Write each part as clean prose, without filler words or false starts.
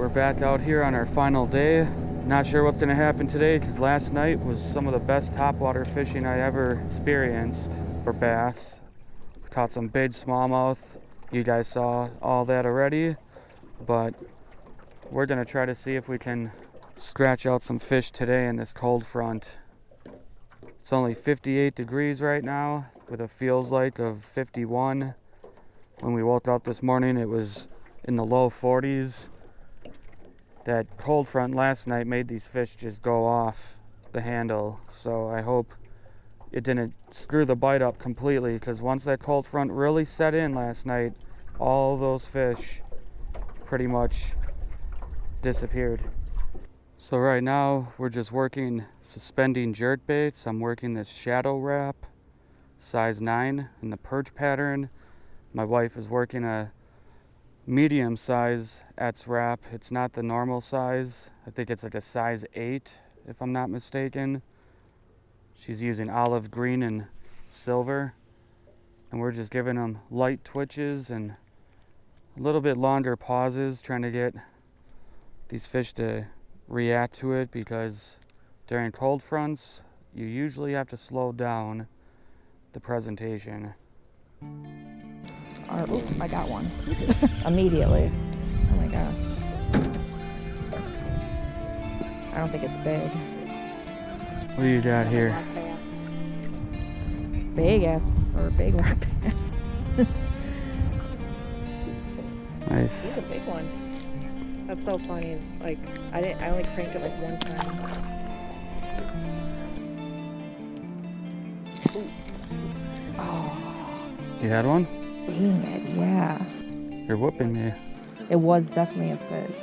We're back out here on our final day. Not sure what's going to happen today because last night was some of the best topwater fishing I ever experienced for bass. We caught some big smallmouth. You guys saw all that already, but we're going to try to see if we can scratch out some fish today in this cold front. It's only 58 degrees right now with a feels like of 51. When we woke up this morning, it was in the low 40s. That cold front last night made these fish just go off the handle. So I hope it didn't screw the bite up completely, because once that cold front really set in last night, all those fish pretty much disappeared. So right now we're just working suspending jerk baits. I'm working this shadow wrap, size 9 in the perch pattern. My wife is working a medium size Etz wrap. It's not the normal size. I think it's like a size 8 if I'm not mistaken. She's using olive green and silver, and we're just giving them light twitches and a little bit longer pauses, trying to get these fish to react to it, because during cold fronts you usually have to slow down the presentation. Oops, I got one. Immediately. Oh my gosh. I don't think it's big. What do you got here? Big ass, or big rock bass. Nice. He's a big one. That's so funny. Like, I only cranked it like one time. Oh. You had one? Dang it, yeah. You're whooping me. It was definitely a fish.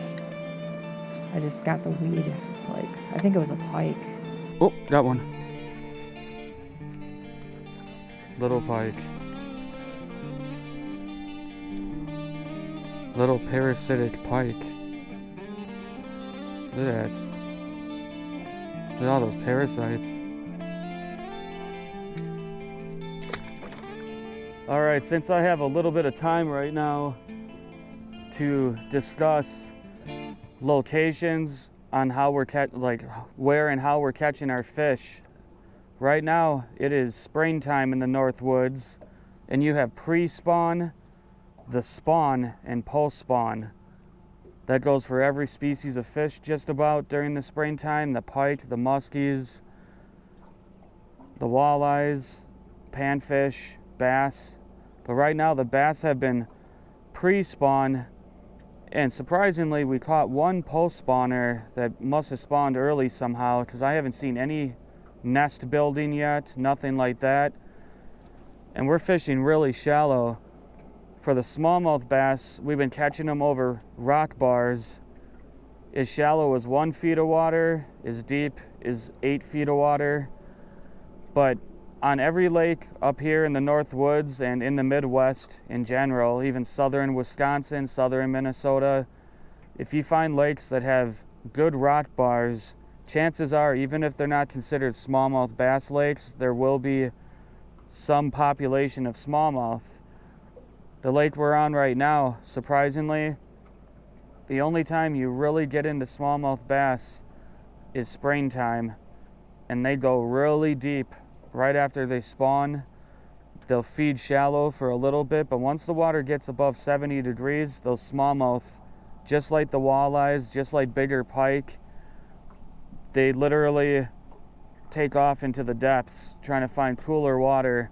I just got the weed. Like, I think it was a pike. Oh, got one. Little pike. Little parasitic pike. Look at that. Look at all those parasites. All right, since I have a little bit of time right now to discuss locations on how we're where and how we're catching our fish. Right now, it is springtime in the North Woods, and you have pre-spawn, the spawn, and post-spawn. That goes for every species of fish just about during the springtime: the pike, the muskies, the walleyes, panfish, bass. But right now the bass have been pre-spawn, and surprisingly we caught one post-spawner that must have spawned early somehow, because I haven't seen any nest building yet, nothing like that. And we're fishing really shallow. For the smallmouth bass, we've been catching them over rock bars as shallow as 1 feet of water, as deep as 8 feet of water. But on every lake up here in the North Woods and in the Midwest in general, even southern Wisconsin, southern Minnesota, if you find lakes that have good rock bars, chances are, even if they're not considered smallmouth bass lakes, there will be some population of smallmouth. The lake we're on right now, surprisingly, the only time you really get into smallmouth bass is springtime, and they go really deep. Right after they spawn, they'll feed shallow for a little bit, but once the water gets above 70 degrees, those smallmouth, just like the walleyes, just like bigger pike, they literally take off into the depths trying to find cooler water.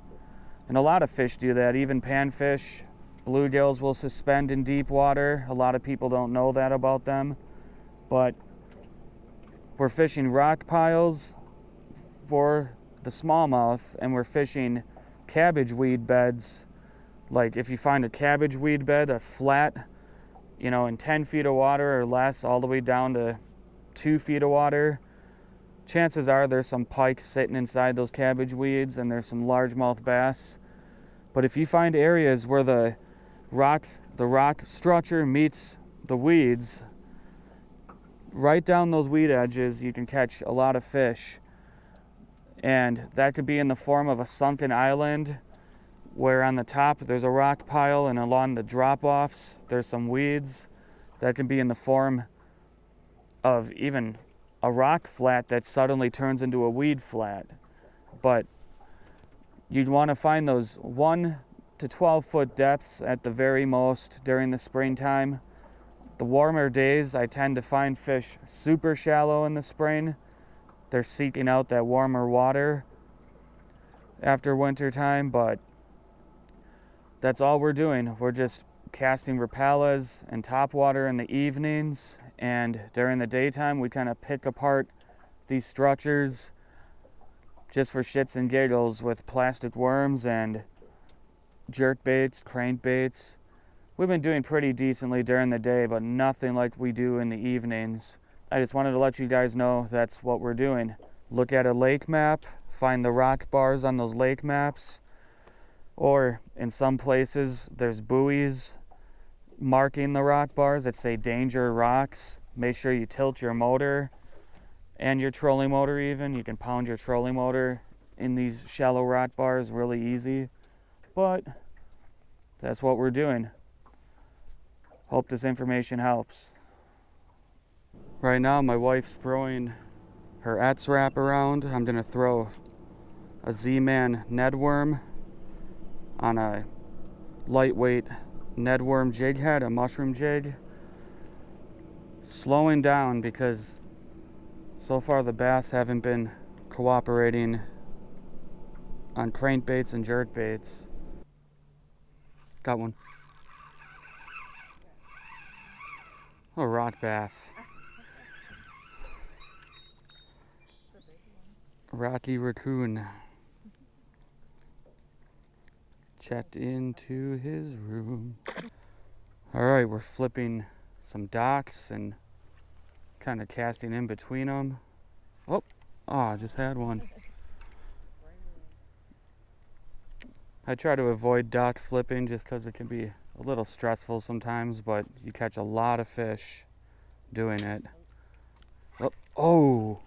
And a lot of fish do that, even panfish. Bluegills will suspend in deep water. A lot of people don't know that about them. But we're fishing rock piles for the smallmouth, and we're fishing cabbage weed beds. Like, if you find a cabbage weed bed, a flat, you know, in 10 feet of water or less, all the way down to 2 feet of water, chances are there's some pike sitting inside those cabbage weeds, and there's some largemouth bass. But if you find areas where the rock structure meets the weeds, right down those weed edges, you can catch a lot of fish. And that could be in the form of a sunken island, where on the top there's a rock pile, and along the drop-offs there's some weeds. That can be in the form of even a rock flat that suddenly turns into a weed flat. But you'd want to find those 1 to 12 foot depths at the very most during the springtime. The warmer days, I tend to find fish super shallow in the spring. They're seeking out that warmer water after winter time, but that's all we're doing. We're just casting Rapalas and Topwater in the evenings, and during the daytime we kind of pick apart these structures just for shits and giggles with plastic worms and jerk baits, crankbaits. We've been doing pretty decently during the day, but nothing like we do in the evenings. I just wanted to let you guys know that's what we're doing. Look at a lake map, find the rock bars on those lake maps, or in some places there's buoys marking the rock bars that say danger rocks. Make sure you tilt your motor and your trolling motor even. You can pound your trolling motor in these shallow rock bars really easy. But that's what we're doing. Hope this information helps. Right now my wife's throwing her Etz wrap around. I'm gonna throw a Z-Man Ned worm on a lightweight Ned worm jig head, a mushroom jig. Slowing down because so far the bass haven't been cooperating on crankbaits and jerkbaits. Got one. Oh, rock bass. Rocky raccoon. Checked into his room. Alright, we're flipping some docks and kind of casting in between them. Oh, I just had one. I try to avoid dock flipping just because it can be a little stressful sometimes, but you catch a lot of fish doing it. Oh! Oh.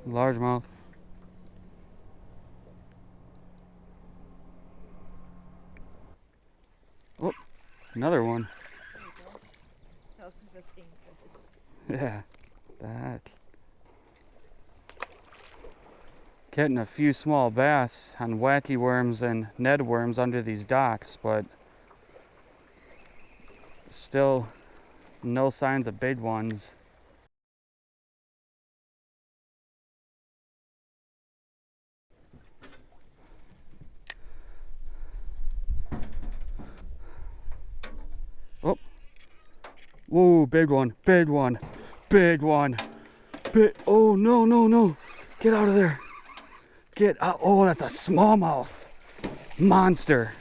Largemouth. Oh, another one. Yeah, that. Getting a few small bass on wacky worms and Ned worms under these docks, but still no signs of big ones. Oh, whoa, big one, big one, big one, big, oh, no, no, no, get out of there, get out, oh, that's a smallmouth, monster,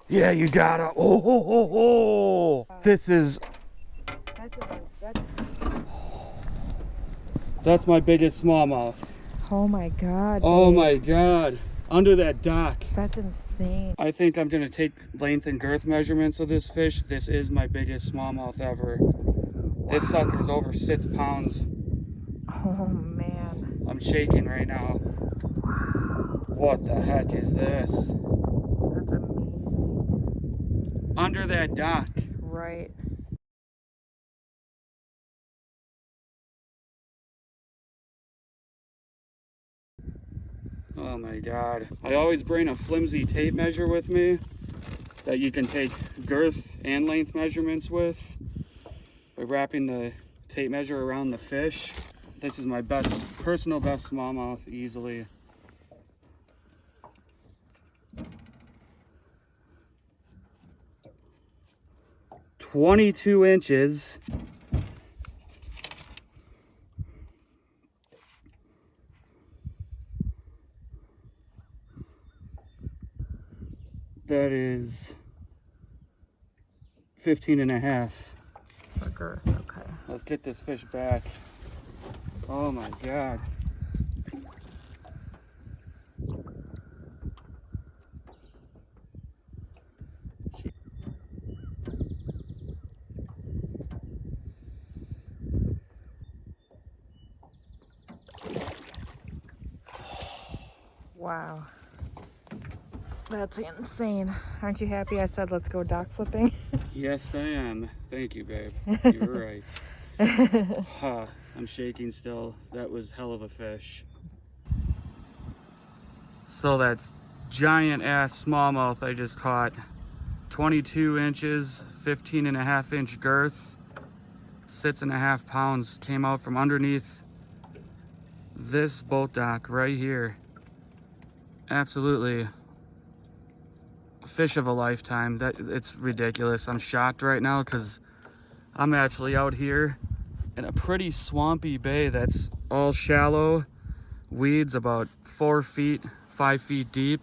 yeah, you got it, oh, oh, oh, oh, this is, that's my biggest smallmouth. Oh my god. Oh babe. my god, under that dock. That's insane. I think I'm gonna take length and girth measurements of this fish. This is my biggest smallmouth ever. This sucker's over 6 pounds. Oh man. I'm shaking right now. What the heck is this? That's amazing. Under that dock. Right. Oh my god. I always bring a flimsy tape measure with me that you can take girth and length measurements with by wrapping the tape measure around the fish. This is my personal best smallmouth easily. "22 inches. That is 15 and a half. For girth, okay. Let's get this fish back. Oh my god. Wow. That's insane. Aren't you happy I said let's go dock flipping? Yes, I am. Thank you, babe. You were right. Huh, I'm shaking still. That was hell of a fish. So that's giant ass smallmouth I just caught. 22 inches, 15.5-inch girth, 6.5 pounds. Came out from underneath this boat dock right here. Absolutely fish of a lifetime. It's ridiculous. I'm shocked right now because I'm actually out here in a pretty swampy bay that's all shallow, weeds about 4 feet, 5 feet deep.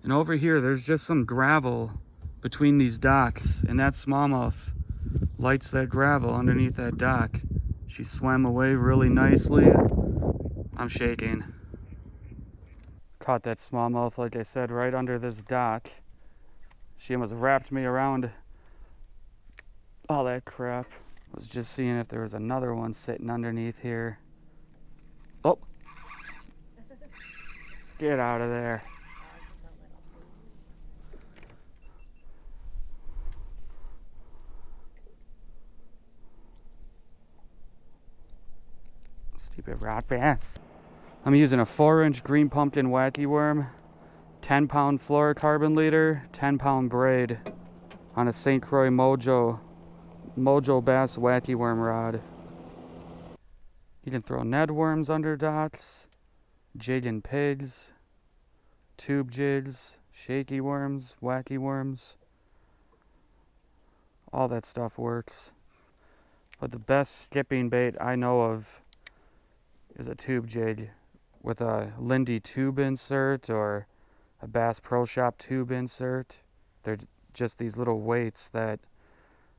And over here, there's just some gravel between these docks, and that smallmouth lights that gravel underneath that dock. She swam away really nicely. I'm shaking. Caught that smallmouth, like I said, right under this dock. She almost wrapped me around all that crap. Was just seeing if there was another one sitting underneath here. Oh! Get out of there. Stupid rock bass. I'm using a 4-inch green pumpkin wacky worm, 10-pound fluorocarbon leader, 10-pound braid on a St. Croix Mojo bass wacky worm rod. You can throw Ned worms under docks, jigging pigs, tube jigs, shaky worms, wacky worms. All that stuff works. But the best skipping bait I know of is a tube jig with a Lindy tube insert or a Bass Pro Shop tube insert. They're just these little weights that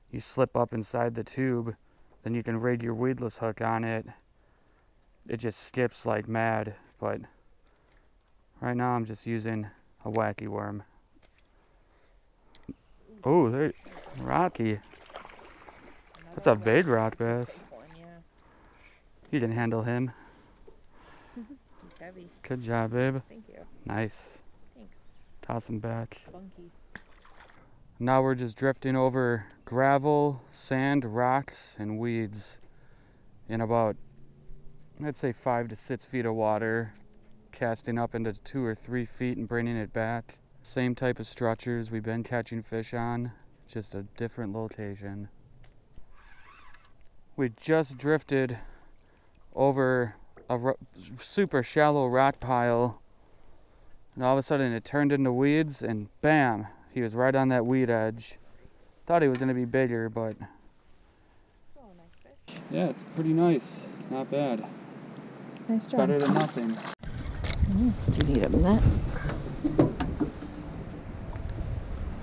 you slip up inside the tube, then you can rig your weedless hook on it. It just skips like mad, but right now I'm just using a wacky worm. Oh, they're rocky. That's a big rock bass. You can handle him. He's heavy. Good job, babe. Thank you. Nice. Thanks. Toss him back. Funky. Now we're just drifting over gravel, sand, rocks, and weeds in about, I'd say 5 to 6 feet of water, casting up into 2 or 3 feet and bringing it back. Same type of structures we've been catching fish on, just a different location. We just drifted over a super shallow rock pile, and all of a sudden it turned into weeds, and bam, he was right on that weed edge. Thought he was going to be bigger, but Oh, nice fish. yeah, it's pretty nice. Not bad. Nice job. Better than nothing. Do you need a net?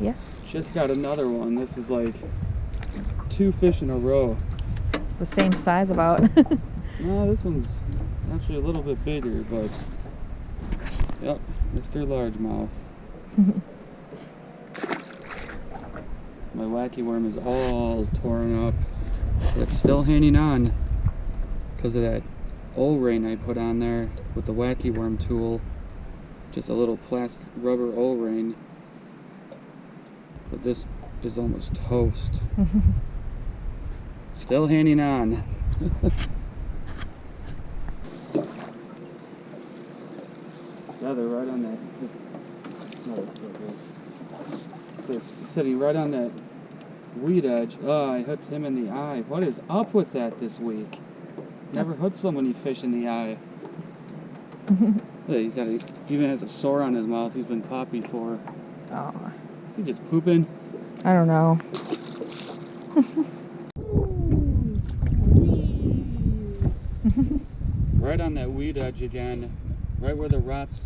Yeah. Just got another one. This is like 2 fish in a row. The same size about. No, this one's actually a little bit bigger, but yep, Mr. Largemouth. My wacky worm is all torn up, but it's still hanging on because of that O-ring I put on there with the wacky worm tool. Just a little plastic rubber O-ring, but this is almost toast. Still hanging on. Yeah, they're right on that. They're sitting right on that weed edge. Oh, I hooked him in the eye. What is up with that this week? Never hooked so many fish in the eye. Look, he even has a sore on his mouth. He's been caught before. Oh. Is he just pooping? I don't know. Right on that weed edge again. Right where the rocks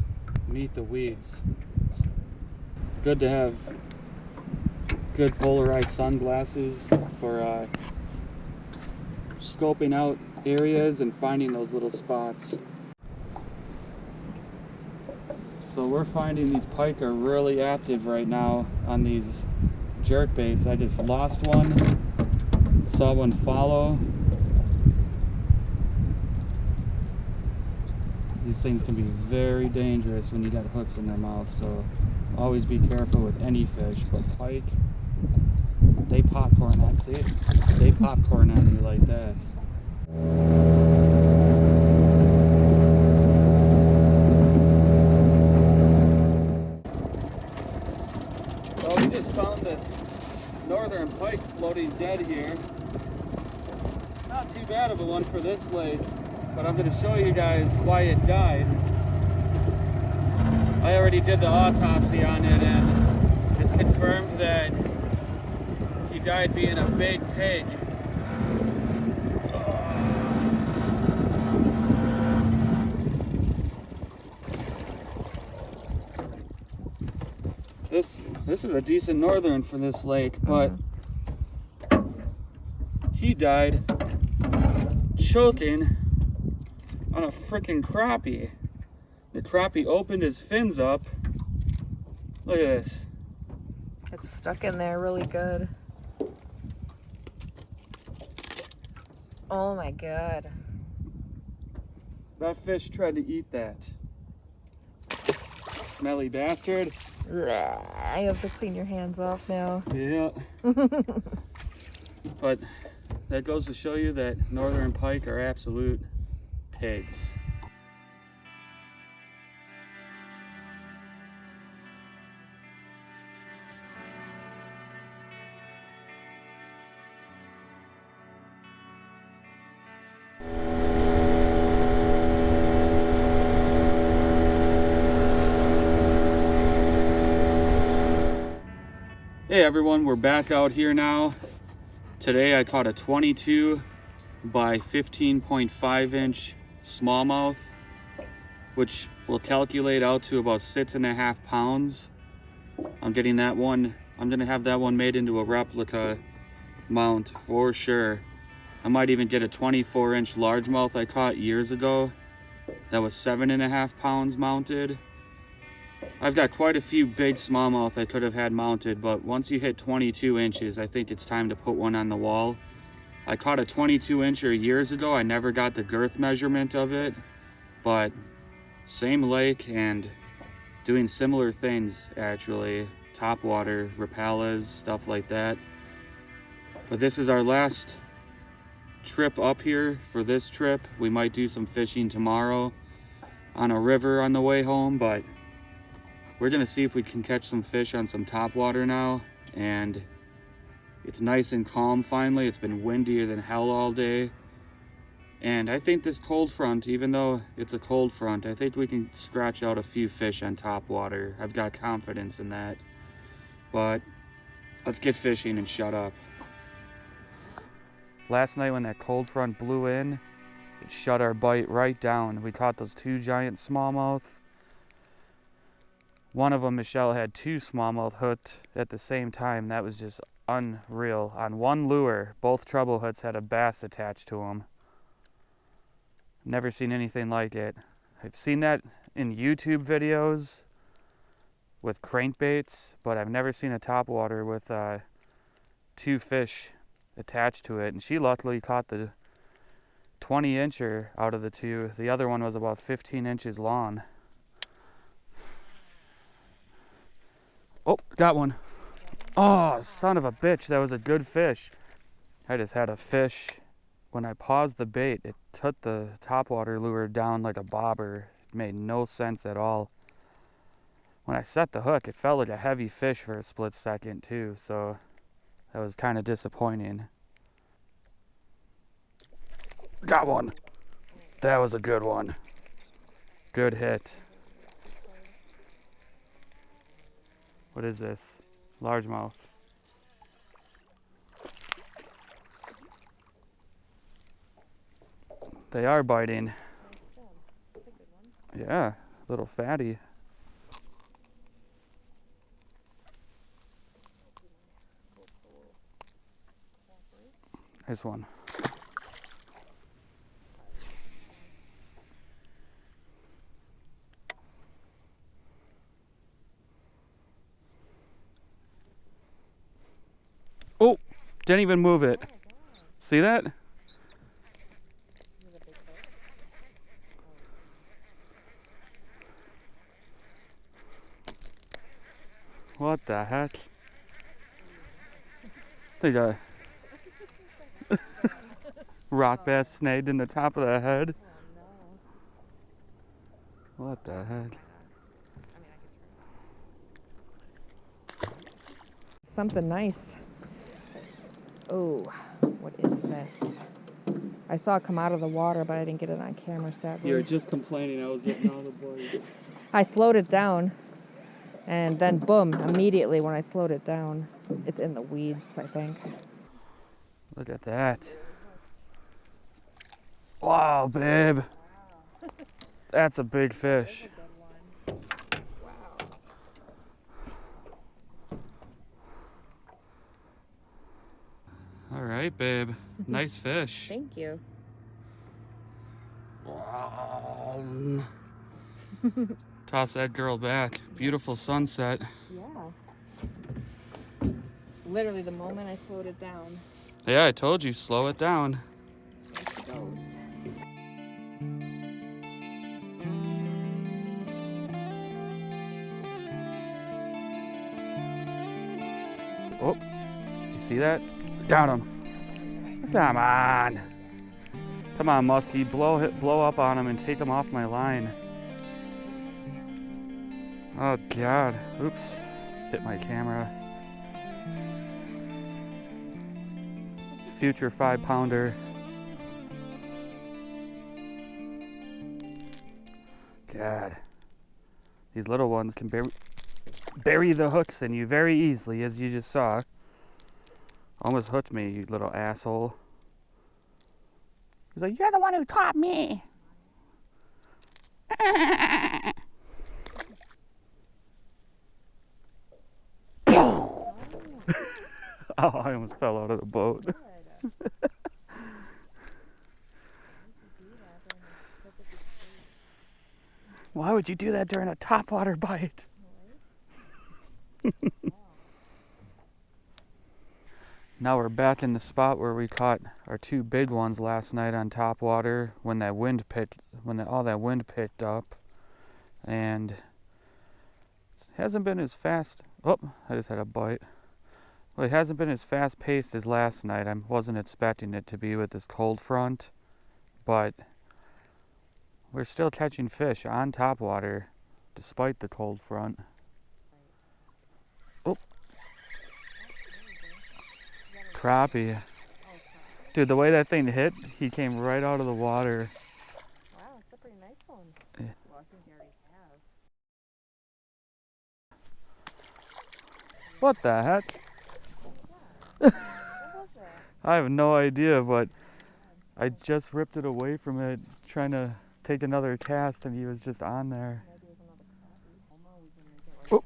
meet the weeds. Good to have good polarized sunglasses for scoping out areas and finding those little spots. So we're finding these pike are really active right now on these jerk baits. I just lost one, saw one follow. These things can be very dangerous when you got hooks in their mouth, so always be careful with any fish. But pike, they popcorn that, see? They popcorn on you like that. So we just found the northern pike floating dead here. Not too bad of a one for this lake, but I'm going to show you guys why it died. I already did the autopsy on it, and it's confirmed that he died being a big pig. This is a decent northern for this lake, but he died choking on a freaking crappie. The crappie opened his fins up. Look at this. It's stuck in there really good. Oh my god. That fish tried to eat that. Smelly bastard. Blech. I have to clean your hands off now. Yeah. But that goes to show you that northern pike are absolute pigs. Hey everyone, we're back out here now. Today I caught a 22 by 15.5 inch smallmouth, which will calculate out to about 6.5 pounds. I'm getting that one, I'm gonna have that one made into a replica mount for sure. I might even get a 24 inch largemouth I caught years ago that was 7.5 pounds mounted. I've got quite a few big smallmouth I could have had mounted, but once you hit 22 inches, I think it's time to put one on the wall. I caught a 22 incher years ago. I never got the girth measurement of it, but same lake and doing similar things actually. Topwater, Rapalas, stuff like that. But this is our last trip up here for this trip. We might do some fishing tomorrow on a river on the way home, but we're gonna see if we can catch some fish on some topwater now. And it's nice and calm finally. It's been windier than hell all day. And I think this cold front, even though it's a cold front, I think we can scratch out a few fish on topwater. I've got confidence in that. But let's get fishing and shut up. Last night when that cold front blew in, it shut our bite right down. We caught those 2 giant smallmouth. One of them, Michelle, had 2 smallmouth hooked at the same time. That was just unreal. On one lure, both treble hooks had a bass attached to them. Never seen anything like it. I've seen that in YouTube videos with crankbaits, but I've never seen a topwater with 2 fish attached to it. And she luckily caught the 20 incher out of the 2. The other one was about 15 inches long. Oh, got one. Oh, son of a bitch, that was a good fish. I just had a fish. When I paused the bait, it took the topwater lure down like a bobber. It made no sense at all. When I set the hook, it felt like a heavy fish for a split second too, so that was kind of disappointing. Got one. That was a good one. Good hit. What is this? Largemouth. They are biting. Yeah, little fatty. Here's one. Oh, didn't even move it. See that? What the heck? They got rock bass snagged in the top of the head. What the heck? Something nice. Oh, what is this? I saw it come out of the water, but I didn't get it on camera, sadly. You were just complaining I was getting all the boys. I slowed it down, and then boom, immediately when I slowed it down, it's in the weeds, I think. Look at that. Wow, babe. That's a big fish. All right, babe. Nice fish. Thank you. Wow. Toss that girl back. Beautiful sunset. Yeah. Literally the moment I slowed it down, Yeah, I told you, slow it down. there she goes. Oh, you see that? Got him. Come on. Come on, Muskie. Blow up on him and take him off my line. Oh, God. Oops. Hit my camera. Future 5-pounder. God. These little ones can bury the hooks in you very easily, as you just saw. Almost hooked me, you little asshole. He's like, you're the one who taught me. Oh, I almost fell out of the boat. Why would you do that during a topwater bite? Now we're back in the spot where we caught our 2 big ones last night on topwater when all that wind picked up, and it hasn't been as fast. Oh, I just had a bite. Well, it hasn't been as fast paced as last night. I wasn't expecting it to be with this cold front, but we're still catching fish on topwater despite the cold front. Oh. Crappie. Dude, the way that thing hit, he came right out of the water. Wow, it's a pretty nice one. Yeah. Well, I think you already have. What the heck? What was that? I have no idea, but I just ripped it away from it, trying to take another cast, and he was just on there. Oh.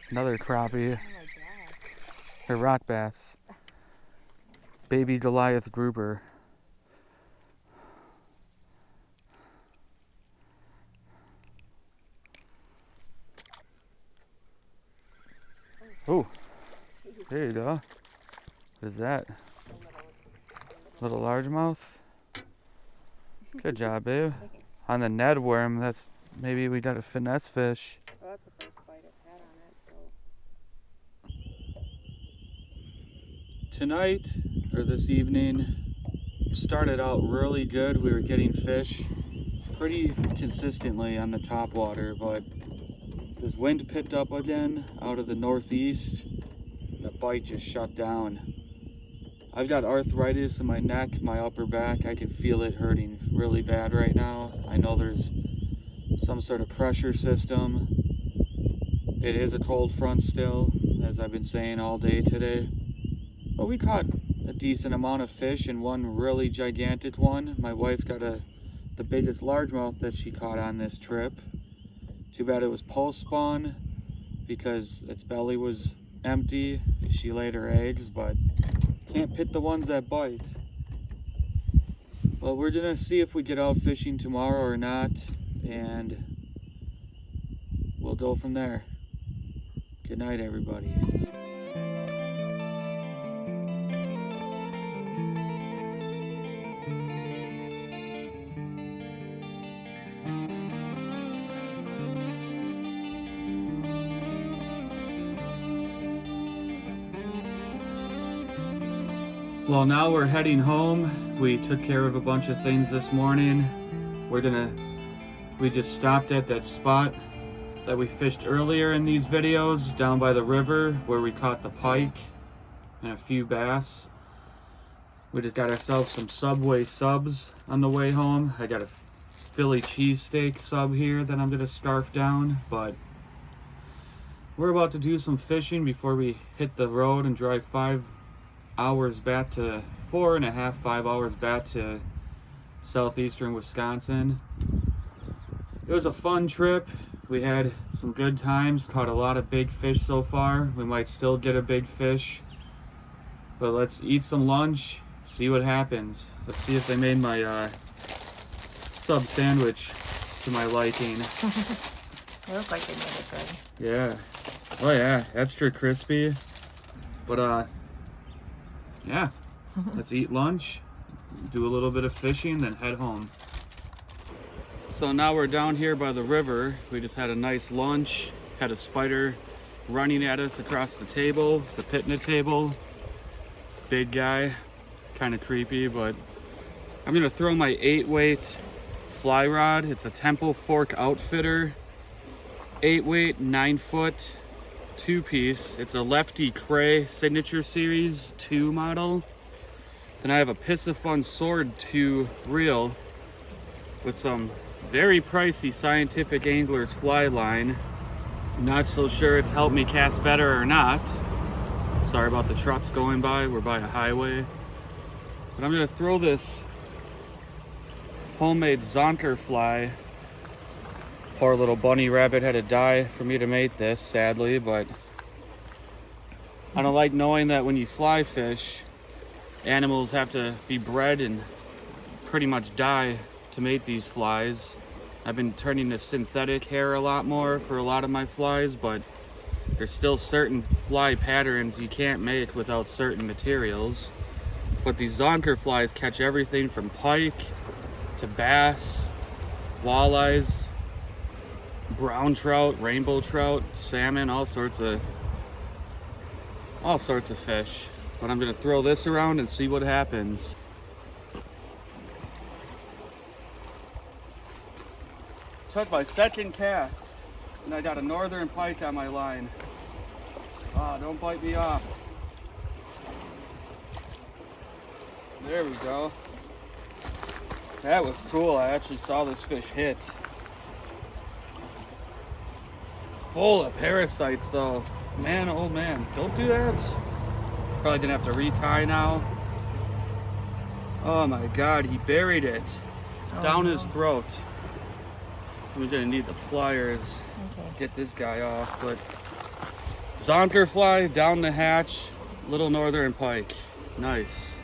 Another crappie. A rock bass. Baby Goliath grouper. Oh, there you go. What is that? Little largemouth? Good job, babe. On the Ned worm, that's maybe we got a finesse fish. Oh, that's the first bite I've had on it, so. Tonight, or this evening, started out really good. We were getting fish pretty consistently on the topwater, but this wind picked up again out of the northeast. The bite just shut down. I've got arthritis in my neck, my upper back. I can feel it hurting really bad right now. I know there's some sort of pressure system. It is a cold front still, as I've been saying all day today. But we caught a decent amount of fish and one really gigantic one. My wife got the biggest largemouth that she caught on this trip. Too bad it was post-spawn because its belly was empty. She laid her eggs, but can't pick the ones that bite. Well, we're gonna see if we get out fishing tomorrow or not, and we'll go from there. Good night, everybody. Well, now we're heading home. We took care of a bunch of things this morning. We just stopped at that spot that we fished earlier in these videos down by the river where we caught the pike and a few bass. We just got ourselves some Subway subs on the way home. I got a Philly cheesesteak sub here that I'm gonna scarf down, but we're about to do some fishing before we hit the road and drive 5 hours back to 4.5, 5 hours back to southeastern Wisconsin. It was a fun trip. We had some good times, caught a lot of big fish so far. We might still get a big fish, but let's eat some lunch, see what happens. Let's see if they made my sub sandwich to my liking. It looks like they made it good. Yeah. Oh yeah, extra crispy. But yeah, let's eat lunch, do a little bit of fishing, then head home. So now we're down here by the river. We just had a nice lunch, had a spider running at us across the table, the picnic table. Big guy, kind of creepy, but I'm gonna throw my 8-weight fly rod. It's a Temple Fork Outfitter, 8-weight, 9-foot, 2-piece. It's a Lefty Cray Signature Series 2 model. Then I have a Piscifun Sword 2 reel with some very pricey Scientific Anglers fly line. I'm not so sure it's helped me cast better or not. Sorry about the trucks going by, we're by a highway. But I'm gonna throw this homemade Zonker fly. Poor little bunny rabbit had to die for me to make this, sadly, but I don't like knowing that when you fly fish, animals have to be bred and pretty much die to make these flies. I've been turning to synthetic hair a lot more for a lot of my flies, but there's still certain fly patterns you can't make without certain materials. But these Zonker flies catch everything from pike to bass, walleyes, brown trout, rainbow trout, salmon, all sorts of fish. But I'm gonna throw this around and see what happens. Took my second cast and I got a northern pike on my line. Ah, don't bite me off. There we go. That was cool. I actually saw this fish hit. Full of parasites though. Man, oh man, don't do that. Probably gonna have to retie now. Oh my God, he buried it down his throat. I'm gonna need the pliers. Okay. Get this guy off, but Zonker fly down the hatch, little northern pike. Nice.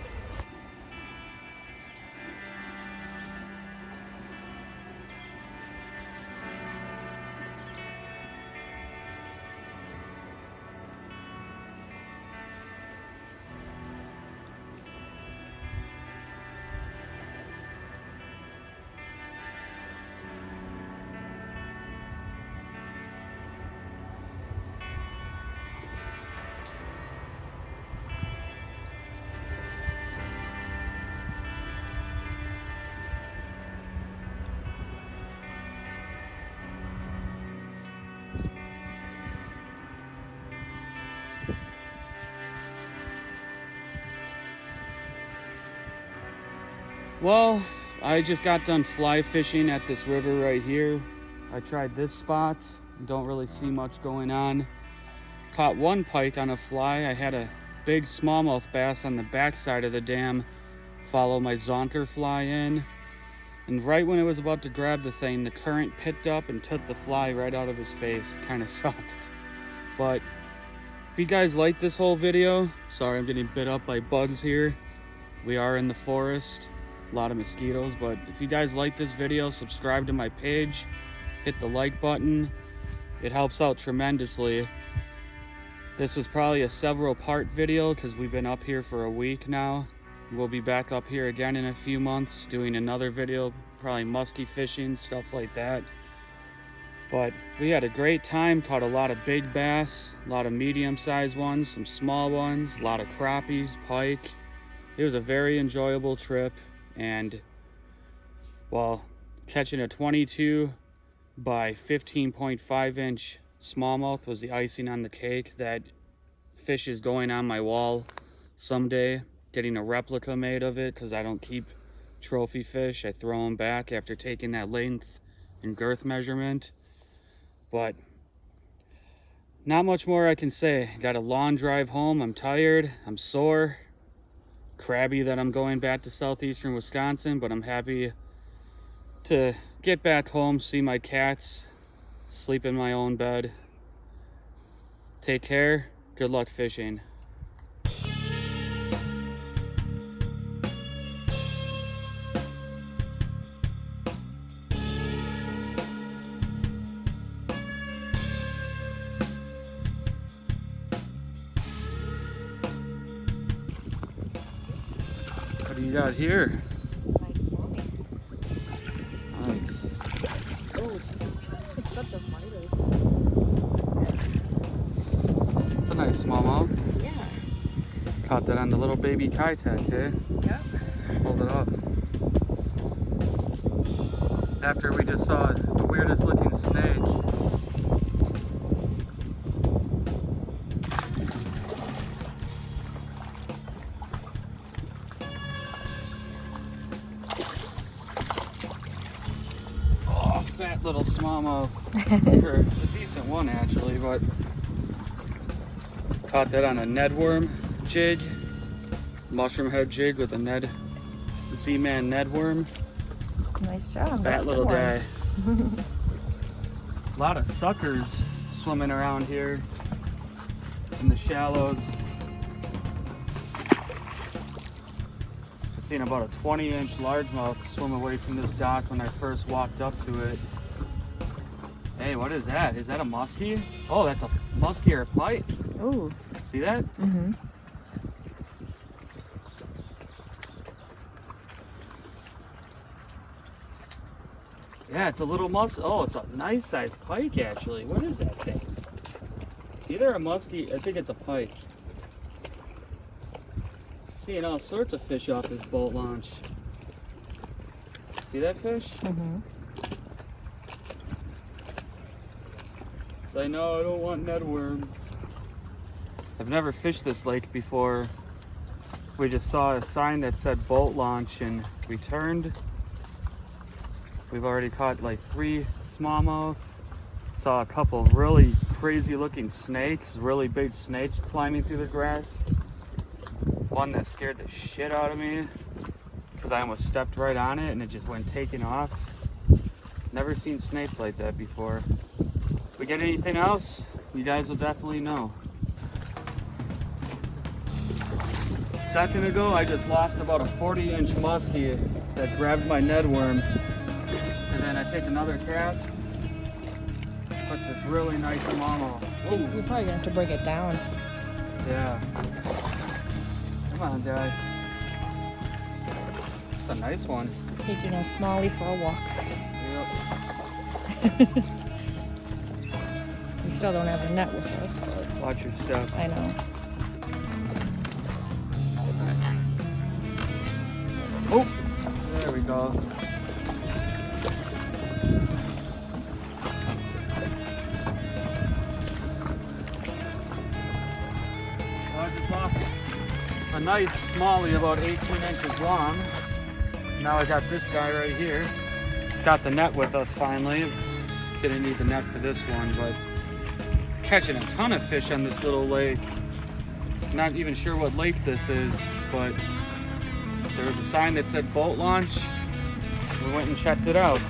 Well, I just got done fly fishing at this river right here. I tried this spot, don't really see much going on. Caught one pike on a fly. I had a big smallmouth bass on the backside of the dam follow my Zonker fly in. And right when it was about to grab the thing, the current picked up and took the fly right out of his face. Kind of sucked. But if you guys like this whole video, sorry I'm getting bit up by bugs here. We are in the forest. A lot of mosquitoes, but if you guys like this video, subscribe to my page, hit the like button. It helps out tremendously. This was probably a several part video because we've been up here for a week now. We'll be back up here again in a few months doing another video, probably musky fishing, stuff like that. But we had a great time, caught a lot of big bass, a lot of medium-sized ones, some small ones, a lot of crappies, pike. it was a very enjoyable trip, and well, catching a 22 by 15.5 inch smallmouth was the icing on the cake. That fish is going on my wall someday, getting a replica made of it, because I don't keep trophy fish. I throw them back after taking that length and girth measurement. But not much more I can say. Got a long drive home. I'm tired, I'm sore, crabby that I'm going back to southeastern Wisconsin, but I'm happy to get back home, see my cats, sleep in my own bed. Take care. Good luck fishing. What do you got here? Nice smallmouth. Nice. Oh, it's such a fighter. It's a nice smallmouth. Yeah. Caught that on the little baby Kitech, eh? Yep. Hold it up. After we just saw the weirdest looking snake. Oh, fat little smallmouth. Or a decent one actually, but caught that on a Nedworm jig. Mushroom head jig with a Z-Man Nedworm. Nice job. Fat little Good guy. one. A lot of suckers swimming around here in the shallows. I've seen about a 20-inch largemouth swim away from this dock when I first walked up to it. Hey, what is that? Is that a muskie? Oh, that's a muskie or a pike. Ooh. See that? Mm-hmm. Yeah, it's a little oh, it's a nice sized pike actually. What is that thing? Either a muskie, I think it's a pike. Seeing all sorts of fish off this boat launch. See that fish? Mm-hmm. I know I don't want Nedworms. I've never fished this lake before. We just saw a sign that said boat launch and we turned. We've already caught like 3 smallmouth. Saw a couple really crazy looking snakes, really big snakes climbing through the grass. One that scared the shit out of me because I almost stepped right on it and it just went taking off. Never seen snakes like that before. If we get anything else, you guys will definitely know. A second ago, I just lost about a 40-inch muskie that grabbed my Nedworm. And then I take another cast, put this really nice smallmouth. You're probably gonna have to bring it down. Yeah. Come on, guy. It's a nice one. Taking a smallie for a walk. Yep. We still don't have a net with us. But Watch your step. I know. Oh, there we go. I just lost a nice smallie about 18 inches long. Now I got this guy right here. Got the net with us finally. Didn't need the net for this one, but catching a ton of fish on this little lake. Not even sure what lake this is, but there was a sign that said boat launch. We went and checked it out.